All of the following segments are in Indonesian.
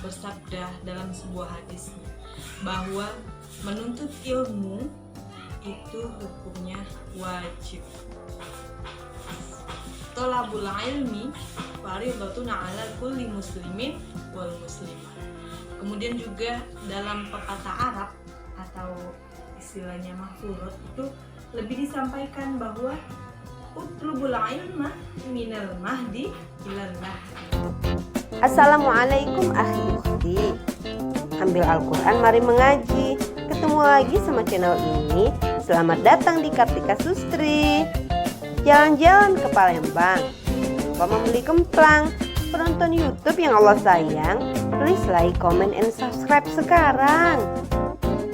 bersabda dalam sebuah hadisnya bahwa menuntut ilmu itu hukumnya wajib. Thalabul ilmi fardhatun 'ala kulli muslimin wal muslimah. Kemudian juga dalam pepatah Arab atau istilahnya mafurut itu lebih disampaikan bahwa utlubul ilma minal mahdi ilal lahdi. Assalamualaikum akhi ukhti. Ambil Al-Quran, mari mengaji. Ketemu lagi sama channel ini. Selamat datang di Kartika Sustri. Jalan-jalan ke Palembang, lupa membeli kemplang. Penonton YouTube yang Allah sayang, please like, comment, and subscribe sekarang.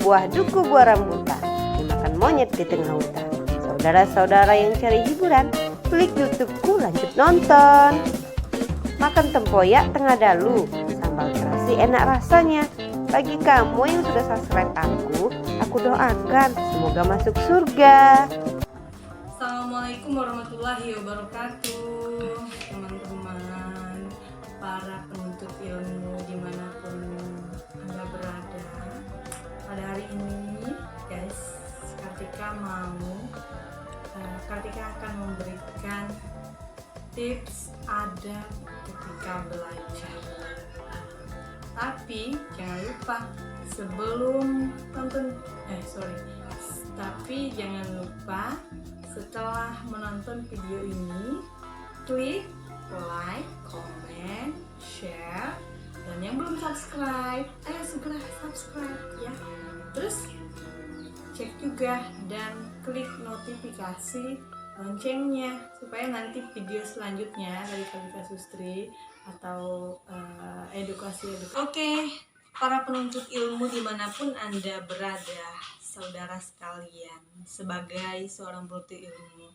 Buah duku, buah rambutan dimakan monyet di tengah hutan. Saudara-saudara yang cari hiburan, klik YouTubeku, lanjut nonton. Makan tempoyak tengah dalu, sambal terasi enak rasanya. Bagi kamu yang sudah subscribe aku doakan semoga masuk surga. Assalamualaikum warahmatullahi wabarakatuh, teman-teman, para penuntut ilmu dimanapun Anda berada. Pada hari ini, guys, Kartika akan memberikan tips adab ketika belajar. Tapi jangan lupa setelah menonton video ini, klik like, comment, share, dan yang belum subscribe, ayo segera subscribe ya. Terus cek juga dan klik notifikasi loncengnya supaya nanti video selanjutnya dari Kartika Sustri atau edukasi. Oke, para penuntut ilmu dimanapun Anda berada, saudara sekalian, sebagai seorang penuntut ilmu,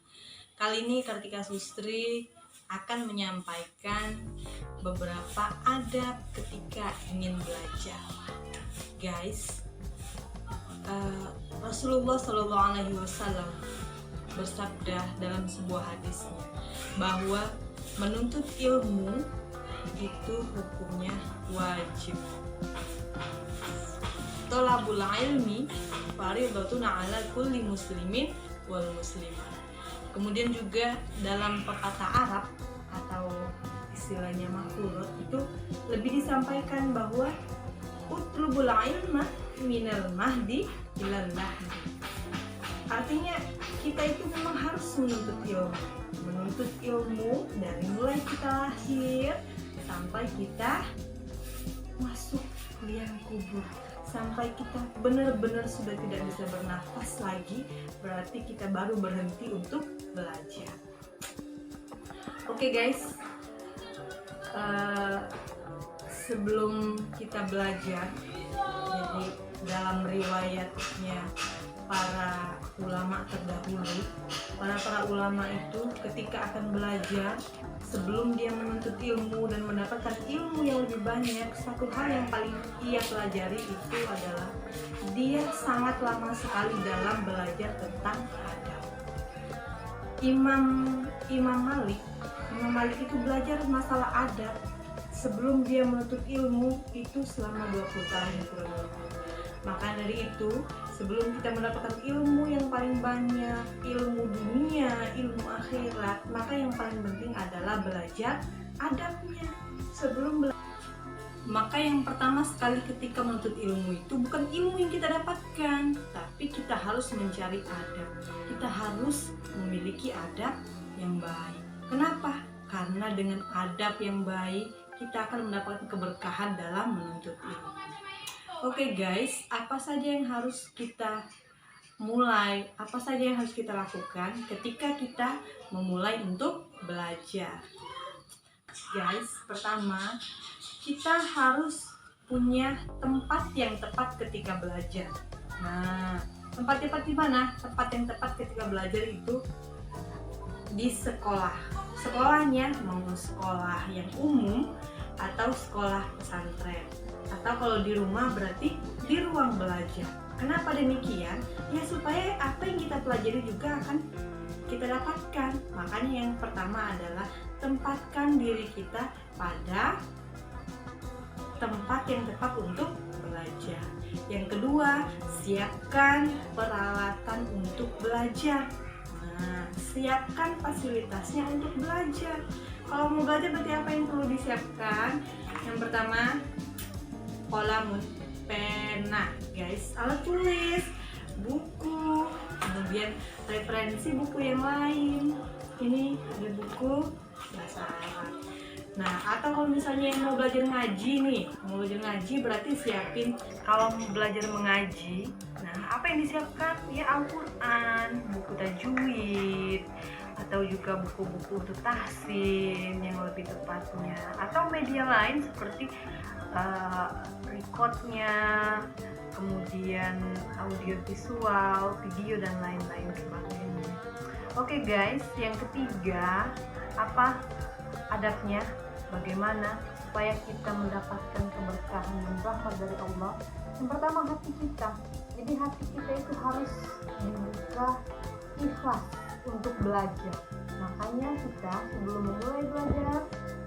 kali ini Kartika Sustri akan menyampaikan beberapa adab ketika ingin belajar. Guys, Rasulullah SAW bersabda dalam sebuah hadisnya bahwa menuntut ilmu itu hukumnya wajib. Thalabul ilmi fardhatun 'ala kulli muslimin wal muslimah. Kemudian juga dalam pepatah Arab atau istilahnya mafurut itu lebih disampaikan bahwa utlubul ilma minal mahdi ilal lahdi. Artinya kita itu memang harus menuntut ilmu dari mulai kita lahir sampai kita masuk liang kubur, sampai kita benar-benar sudah tidak bisa bernafas lagi, berarti kita baru berhenti untuk belajar. Oke guys, sebelum kita belajar, jadi dalam riwayatnya para ulama terdahulu, para ulama itu ketika akan belajar, sebelum dia menuntut ilmu dan mendapatkan ilmu yang lebih banyak, satu hal yang paling ia pelajari itu adalah dia sangat lama sekali dalam belajar tentang adab. Imam Malik itu belajar masalah adab sebelum dia menuntut ilmu itu selama 20 tahun kurang lebih. Maka dari itu, sebelum kita mendapatkan ilmu yang paling banyak, ilmu dunia, ilmu akhirat, maka yang paling penting adalah belajar adabnya sebelum belajar. Maka yang pertama sekali ketika menuntut ilmu itu bukan ilmu yang kita dapatkan, tapi kita harus mencari adab. Kita harus memiliki adab yang baik. Kenapa? Karena dengan adab yang baik, kita akan mendapatkan keberkahan dalam menuntut ilmu. Oke guys, apa saja yang harus kita lakukan ketika kita memulai untuk belajar? Guys, pertama, kita harus punya tempat yang tepat ketika belajar. Nah, tempat di mana? Tempat yang tepat ketika belajar itu di sekolah. Sekolahnya mau sekolah yang umum atau sekolah pesantren. Atau kalau di rumah berarti di ruang belajar. Kenapa demikian? Ya supaya apa yang kita pelajari juga akan kita dapatkan. Makanya yang pertama adalah tempatkan diri kita pada tempat yang tepat untuk belajar. Yang kedua, siapkan peralatan untuk belajar. Nah, siapkan fasilitasnya untuk belajar. Kalau mau belajar berarti apa yang perlu disiapkan? Yang pertama, kolamun, pena, guys, alat tulis, buku, kemudian referensi buku yang lain. Ini ada buku bahasa Arab. Nah, atau kalau misalnya yang mau belajar ngaji nih, mau belajar ngaji berarti siapin kalau mau belajar mengaji. Nah, apa yang disiapkan? Ya Al-Quran, buku tajwid, atau juga buku-buku untuk tahsin yang lebih tepatnya, atau media lain seperti recordnya, kemudian audio visual, video dan lain-lain sebagainya. Oke guys, yang ketiga apa adabnya? Bagaimana supaya kita mendapatkan keberkahan dan rahmat dari Allah? Yang pertama, hati kita. Jadi hati kita itu harus dibuka ikhlas untuk belajar. Makanya kita sebelum memulai belajar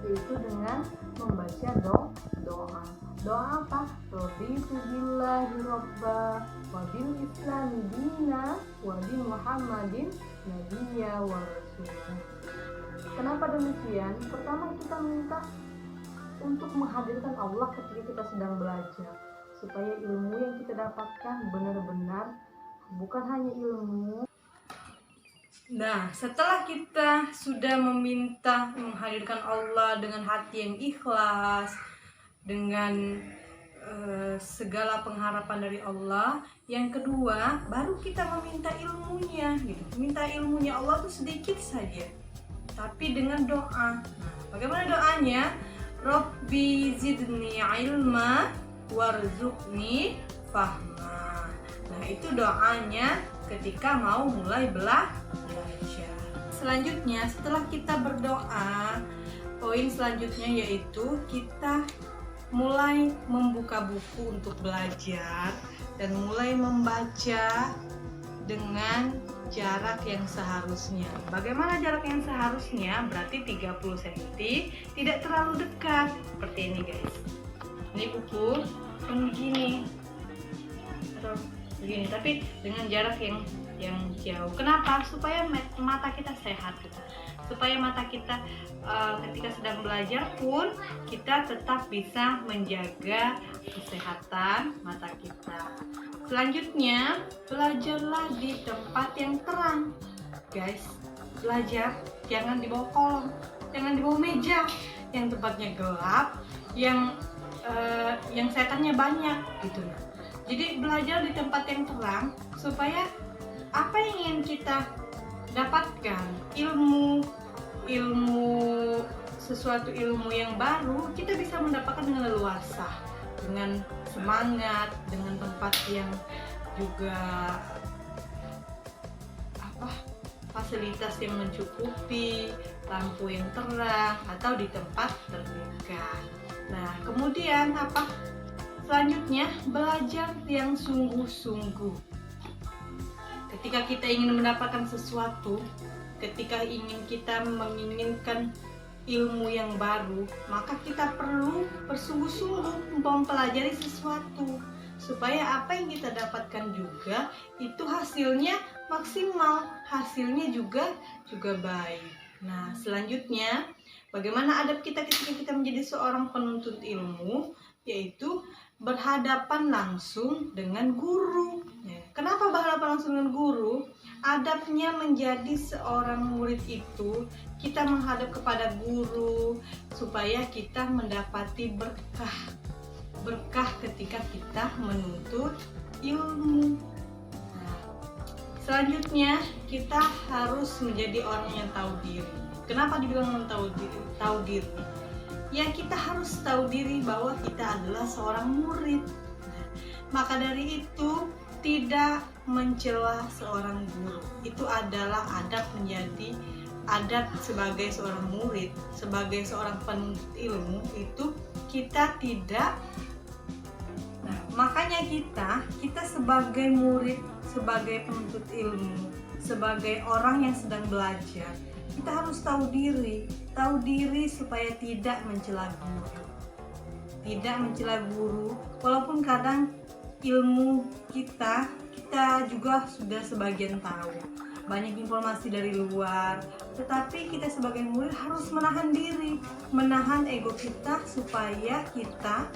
yaitu dengan membaca doa. Doa apa? Raditu billahi robba wa bil islami dina wa bi Muhammadin nabiyya wa rasulah. Kenapa demikian? Pertama, kita minta untuk menghadirkan Allah ketika kita sedang belajar, supaya ilmu yang kita dapatkan benar-benar bukan hanya ilmu. Nah, setelah kita sudah meminta menghadirkan Allah dengan hati yang ikhlas, dengan segala pengharapan dari Allah, yang kedua baru kita meminta ilmunya gitu. Minta ilmunya Allah tuh sedikit saja, tapi dengan doa. Nah, bagaimana doanya? Rabbi zidni ilma warzuqni fahma. Nah, itu doanya ketika mau mulai belajar. Selanjutnya, setelah kita berdoa, poin selanjutnya yaitu kita mulai membuka buku untuk belajar dan mulai membaca dengan jarak yang seharusnya. Bagaimana jarak yang seharusnya? Berarti 30 cm, tidak terlalu dekat seperti ini guys. Ini buku kan begini atau begini, tapi dengan jarak yang jauh. Kenapa? Supaya mata kita sehat gitu. Supaya mata kita ketika sedang belajar pun kita tetap bisa menjaga kesehatan mata kita. Selanjutnya, belajarlah di tempat yang terang. Guys, belajar jangan di bawah kolong, jangan di bawah meja yang tempatnya gelap, yang setannya banyak gitu. Jadi belajar di tempat yang terang supaya apa yang ingin kita dapatkan, sesuatu ilmu yang baru, kita bisa mendapatkan dengan leluasa, dengan semangat, dengan tempat yang juga fasilitas yang mencukupi, lampu yang terang, atau di tempat terbuka. Nah, kemudian selanjutnya, belajar yang sungguh-sungguh. Ketika kita ingin mendapatkan sesuatu, ketika kita menginginkan ilmu yang baru, maka kita perlu bersungguh-sungguh mempelajari sesuatu supaya apa yang kita dapatkan juga itu hasilnya maksimal, hasilnya juga baik. Nah, selanjutnya bagaimana adab kita ketika kita menjadi seorang penuntut ilmu, yaitu berhadapan langsung dengan guru. Kenapa berhadapan langsung dengan guru? Adabnya menjadi seorang murid itu kita menghadap kepada guru supaya kita mendapati berkah ketika kita menuntut ilmu. Nah, selanjutnya kita harus menjadi orang yang tahu diri. Kenapa dibilang tahu diri? Ya, kita harus tahu diri bahwa kita adalah seorang murid. Nah, maka dari itu tidak mencela seorang guru. Itu adalah adab sebagai seorang murid, sebagai seorang penuntut ilmu, itu kita tidak. Nah, makanya kita sebagai murid, sebagai penuntut ilmu, sebagai orang yang sedang belajar, kita harus tahu diri supaya tidak mencela guru. tidak mencela guru, walaupun kadang ilmu kita juga sudah sebagian tahu banyak informasi dari luar, tetapi kita sebagai murid harus menahan diri, menahan ego kita supaya kita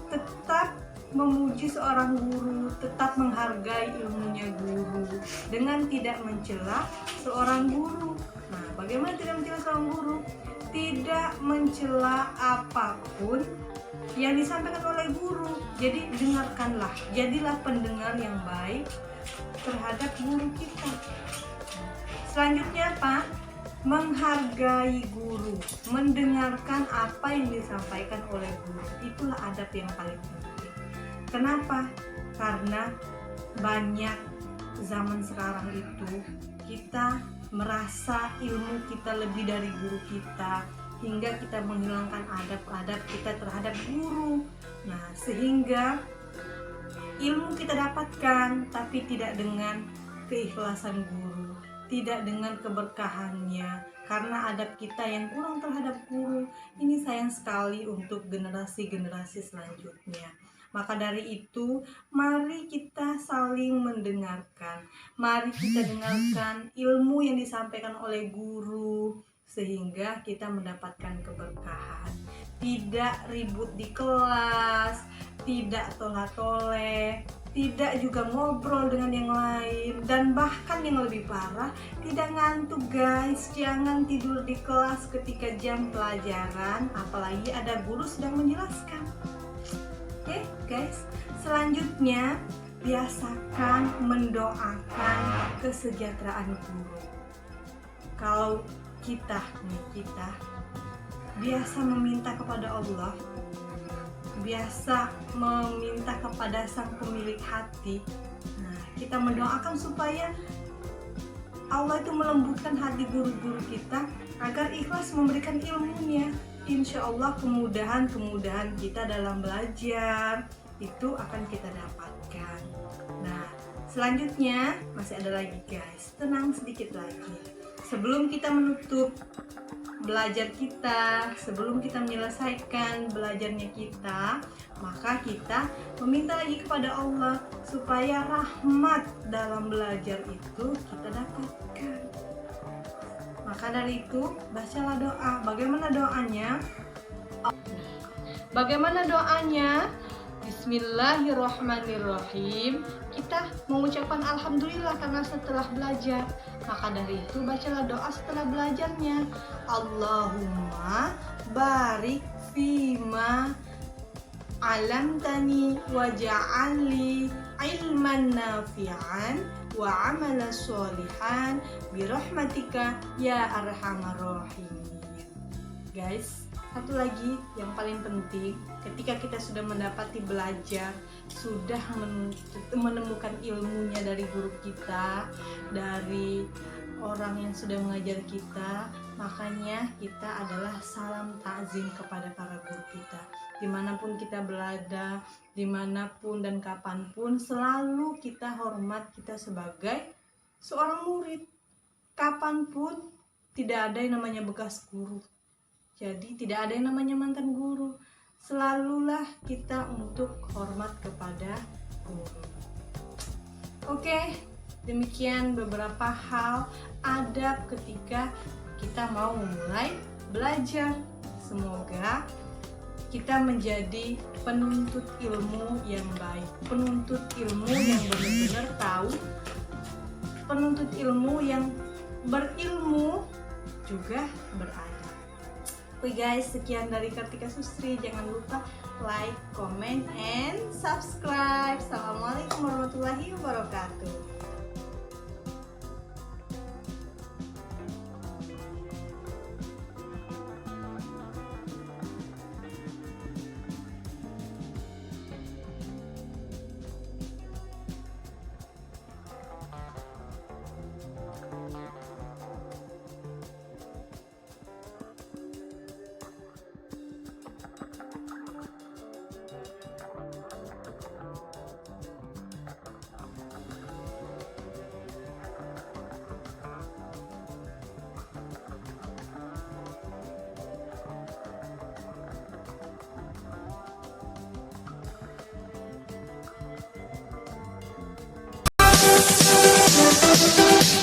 tetap memuji seorang guru, tetap menghargai ilmunya guru dengan tidak mencela seorang guru. Nah, bagaimana tidak mencela seorang guru? Tidak mencela apapun yang disampaikan oleh guru. Jadi dengarkanlah, jadilah pendengar yang baik terhadap guru kita. Selanjutnya apa? Menghargai guru, mendengarkan apa yang disampaikan oleh guru. Itulah adab yang paling penting. Kenapa? Karena banyak zaman sekarang itu kita merasa ilmu kita lebih dari guru kita, hingga kita menghilangkan adab-adab kita terhadap guru. Nah, sehingga ilmu kita dapatkan tapi tidak dengan keikhlasan guru, tidak dengan keberkahannya, karena adab kita yang kurang terhadap guru. Ini sayang sekali untuk generasi-generasi selanjutnya. Maka dari itu, mari kita saling mendengarkan. Mari kita dengarkan ilmu yang disampaikan oleh guru, sehingga kita mendapatkan keberkahan. Tidak ribut di kelas, tidak tolah-toleh, tidak juga ngobrol dengan yang lain, dan bahkan yang lebih parah, tidak ngantuk guys. Jangan tidur di kelas ketika jam pelajaran, apalagi ada guru sedang menjelaskan. Oke guys, selanjutnya biasakan mendoakan kesejahteraan guru. Kalau kita biasa meminta kepada Allah, biasa meminta kepada sang pemilik hati, nah kita mendoakan supaya Allah itu melembutkan hati guru-guru kita agar ikhlas memberikan ilmunya. Insya Allah kemudahan kita dalam belajar itu akan kita dapatkan. Nah, selanjutnya masih ada lagi guys, tenang sedikit lagi. Sebelum kita menutup belajar kita, sebelum kita menyelesaikan belajarnya kita, maka kita meminta lagi kepada Allah supaya rahmat dalam belajar itu kita dapatkan. Maka dari itu, bacalah doa. Bagaimana doanya? Bismillahirrahmanirrahim. Kita mengucapkan alhamdulillah karena setelah belajar. Maka dari itu, bacalah doa setelah belajarnya. Allahumma barik fima alamtani waja'alli ilman nafi'an wa amalan sholihan birahmatika ya arhamar rahimin. Guys, satu lagi yang paling penting, ketika kita sudah mendapati belajar, sudah menemukan ilmunya dari guru kita, dari orang yang sudah mengajar kita, makanya kita adalah salam takzim kepada para guru kita. Dimanapun kita berada, dimanapun dan kapanpun, selalu kita hormat kita sebagai seorang murid. Kapanpun tidak ada yang namanya bekas guru. Jadi tidak ada yang namanya mantan guru. Selalulah kita untuk hormat kepada guru. Oke, demikian beberapa hal adab ketika kita mau memulai belajar. Semoga kita menjadi penuntut ilmu yang baik, penuntut ilmu yang benar-benar tahu, penuntut ilmu yang berilmu juga beradab. Oke guys, sekian dari Kartika Sustri. Jangan lupa like, comment, and subscribe. Assalamualaikum warahmatullahi wabarakatuh. Assalamualaikum.